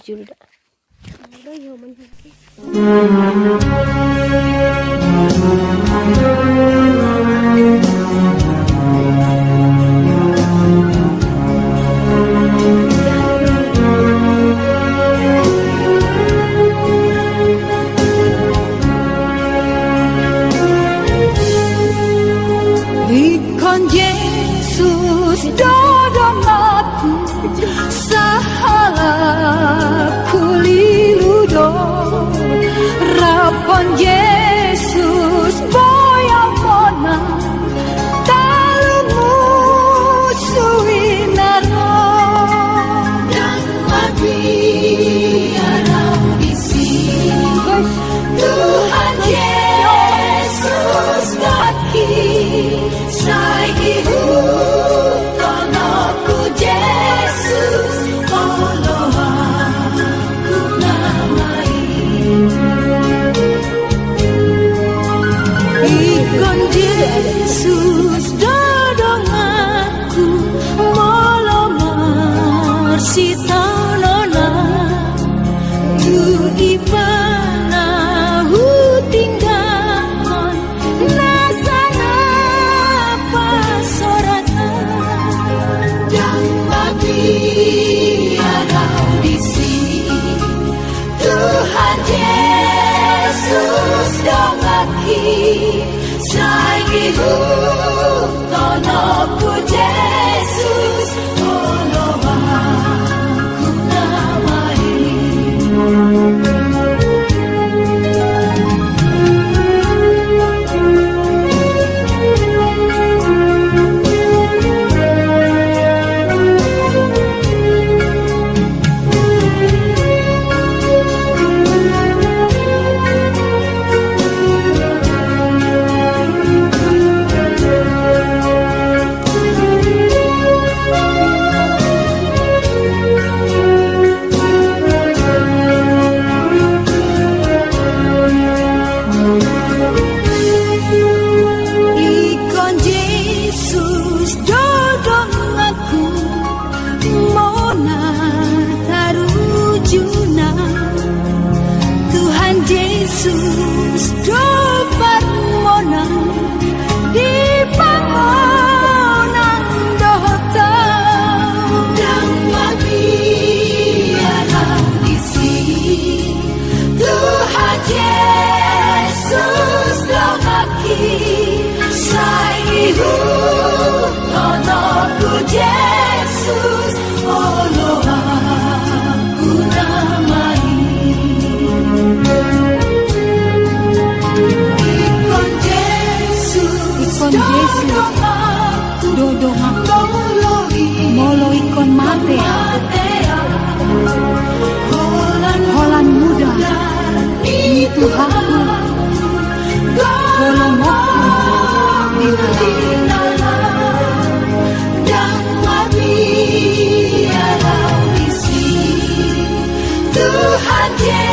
jul dah. Udah yo man. Ikon Yesus dorong aku sahala kuliludo rapon Yesus boya mona talumu suinaro dan mati arau di sini Tuhan Yesus kaki Saihu tonoku Yesus olo aku namai Ikon Yesus dodong aku molomar si tanona tu ipana tinggalkan nasana pasoratan dan mati arau di sini Tuhan Yesus dongaki saihu tonoku Yesus olo aku namai Ikon Yesus dodong aku mona tarujuna Tuhan Yesus dobar mona di pangonan dohota dan mati arau di sini Tuhan Yesus dongaki Saihu tonoku Yesus olo aku namai Ikon Yesus dodong aku molo ikon matea holan muda itu aku golong aku dan mati arau di sini Tuhan Yesus